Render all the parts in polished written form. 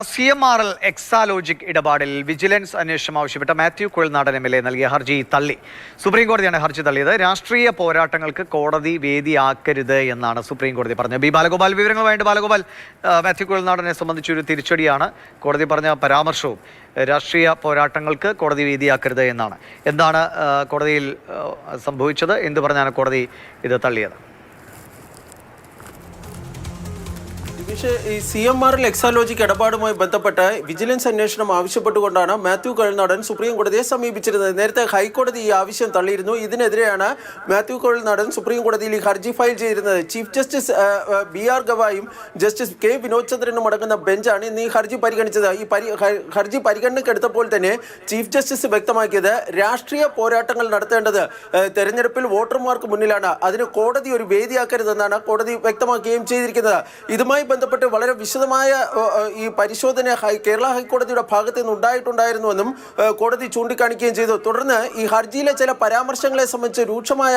CMRL Exalogic ഇടപാടിൽ vigilance അന്വേഷണം ആവശ്യപ്പെട്ട മാത്യു കുഴൽനാടൻ MLA നൽകിയ ഹർജി തള്ളി. സുപ്രീം കോടതിയാണ് ഹർജി തള്ളിയത്. രാഷ്ട്രീയ പോരാട്ടങ്ങൾക്ക് കോടതി വേദിയാക്കരുത് എന്നാണ് സുപ്രീം കോടതി പറഞ്ഞത്. ബി ബാലഗോപാൽ വിവരങ്ങളുമായിട്ട്. ബാലഗോപാൽ, മാത്യു കുഴൽനാടനെ സംബന്ധിച്ചൊരു തിരിച്ചടിയാണ് കോടതി പറഞ്ഞ പരാമർശവും. രാഷ്ട്രീയ പോരാട്ടങ്ങൾക്ക് കോടതി വേദിയാക്കരുത് എന്നാണ്. എന്താണ് കോടതിയിൽ സംഭവിച്ചത്? എന്ത് പറഞ്ഞാണ് കോടതി ഇത് തള്ളിയത്? ഈ CMRL എക്സാലോജിക് ഇടപാടുമായി ബന്ധപ്പെട്ട് വിജിലൻസ് അന്വേഷണം ആവശ്യപ്പെട്ടുകൊണ്ടാണ് മാത്യു കുഴൽനാടൻ സുപ്രീം കോടതിയെ സമീപിച്ചിരുന്നത്. നേരത്തെ ഹൈക്കോടതി ഈ ആവശ്യം തള്ളിയിരുന്നു. ഇതിനെതിരെയാണ് മാത്യു കുഴൽനാടൻ സുപ്രീം കോടതിയിൽ ഈ ഹർജി ഫയൽ ചെയ്തിരുന്നത്. ചീഫ് ജസ്റ്റിസ് BR ഗവായും ജസ്റ്റിസ് K വിനോദ് ചന്ദ്രനും അടങ്ങുന്ന ബെഞ്ചാണ് ഇന്ന് ഈ ഹർജി പരിഗണിച്ചത്. ഈ ഹർജി പരിഗണനയ്ക്കെടുത്തപ്പോൾ തന്നെ ചീഫ് ജസ്റ്റിസ് വ്യക്തമാക്കിയത് രാഷ്ട്രീയ പോരാട്ടങ്ങൾ നടത്തേണ്ടത് തെരഞ്ഞെടുപ്പിൽ വോട്ടർമാർക്ക് മുന്നിലാണ്, അതിന് കോടതി ഒരു വേദിയാക്കരുതെന്നാണ് കോടതി വ്യക്തമാക്കുകയും ചെയ്തിരിക്കുന്നത്. ഇതുമായി ബന്ധപ്പെട്ട് വളരെ വിശദമായ ഈ പരിശോധന കേരള ഹൈക്കോടതിയുടെ ഭാഗത്ത് നിന്ന് ഉണ്ടായിട്ടുണ്ടായിരുന്നുവെന്നും കോടതി ചൂണ്ടിക്കാണിക്കുകയും ചെയ്തു. തുടർന്ന് ഈ ഹർജിയിലെ ചില പരാമർശങ്ങളെ സംബന്ധിച്ച് രൂക്ഷമായ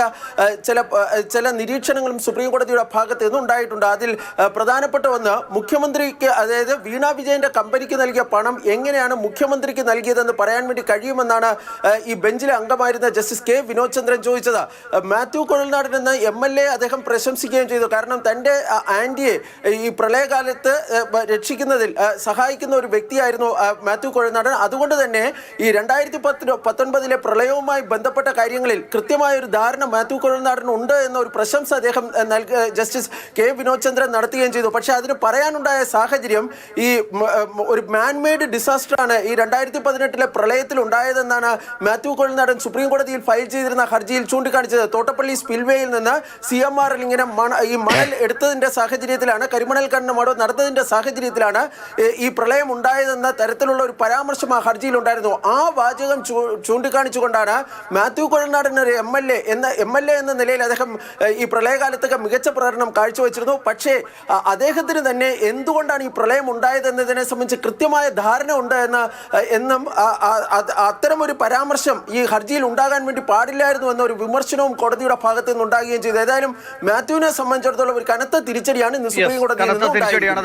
ചില നിരീക്ഷണങ്ങളും സുപ്രീം കോടതിയുടെ ഭാഗത്ത് നിന്ന് ഉണ്ടായിട്ടുണ്ട്. അതിൽ പ്രധാനപ്പെട്ട ഒന്ന്, മുഖ്യമന്ത്രിക്ക്, അതായത് വീണ വിജയന്റെ കമ്പനിക്ക് നൽകിയ പണം എങ്ങനെയാണ് മുഖ്യമന്ത്രിക്ക് നൽകിയതെന്ന് പറയാൻ വേണ്ടി കഴിയുമെന്നാണ് ഈ ബെഞ്ചിലെ അംഗമായിരുന്ന ജസ്റ്റിസ് K വിനോദ് ചന്ദ്രൻ ചോദിച്ചത്. മാത്യു കുഴൽനാടൻ എന്ന MLA അദ്ദേഹം പ്രശംസിക്കുകയും ചെയ്തു. കാരണം തൻ്റെ ആന്റിയെ ഈ പ്രളയകാലത്ത് രക്ഷിക്കുന്നതിൽ സഹായിക്കുന്ന ഒരു വ്യക്തിയായിരുന്നു മാത്യു കുഴൽനാടൻ. അതുകൊണ്ട് തന്നെ ഈ 2019 പ്രളയവുമായി ബന്ധപ്പെട്ട കാര്യങ്ങളിൽ കൃത്യമായ ഒരു ധാരണ മാത്യു കുഴൽനാടൻ ഉണ്ട് എന്ന ഒരു പ്രശംസ അദ്ദേഹം ജസ്റ്റിസ് K വിനോദ് ചന്ദ്രൻ നടത്തുകയും ചെയ്തു. പക്ഷേ അതിന് പറയാനുണ്ടായ സാഹചര്യം ഈ ഒരു മാൻമെയ്ഡ് ഡിസാസ്റ്ററാണ് ഈ 2018 പ്രളയത്തിൽ ഉണ്ടായതെന്നാണ് മാത്യു കുഴൽനാടൻ സുപ്രീം കോടതിയിൽ ഫയൽ ചെയ്തിരുന്ന ഹർജിയിൽ ചൂണ്ടിക്കാണിച്ചത്. തോട്ടപ്പള്ളി സ്പിൽവേയിൽ നിന്ന് CMRL ഇങ്ങനെ ഈ മണൽ എടുത്തതിന്റെ സാഹചര്യത്തിലാണ്, കരിമണൽ ഖനനം നടന്നതിന്റെ സാഹചര്യത്തിലാണ് ഈ പ്രളയം ഉണ്ടായതെന്ന തരത്തിലുള്ള ഒരു പരാമർശം ആ ഹർജിയിൽ ഉണ്ടായിരുന്നു. ആ വാചകം ചൂണ്ടിക്കാണിച്ചുകൊണ്ടാണ് മാത്യു കുഴൽനാടൻ ഒരു MLA എന്ന നിലയിൽ അദ്ദേഹം ഈ പ്രളയകാലത്തൊക്കെ മികച്ച പ്രകടനം കാഴ്ചവെച്ചിരുന്നു. പക്ഷേ അദ്ദേഹത്തിന് തന്നെ എന്തുകൊണ്ടാണ് ഈ പ്രളയം ഉണ്ടായതെന്നതിനെ സംബന്ധിച്ച് കൃത്യമായ ധാരണ ഉണ്ട് എന്നും അത്തരമൊരു പരാമർശം ഈ ഹർജിയിൽ ഉണ്ടാകാൻ വേണ്ടി പാടില്ലായിരുന്നു എന്ന ഒരു വിമർശനവും കോടതിയുടെ ഭാഗത്ത് നിന്ന് ഉണ്ടാകുകയും ചെയ്തു. ഏതായാലും മാത്യുവിനെ സംബന്ധിച്ചിടത്തോളം ഒരു കനത്ത തിരിച്ചടിയാണ് ഇന്ന് സുപ്രീം കോടതി തിരിച്ചടിയാണ്.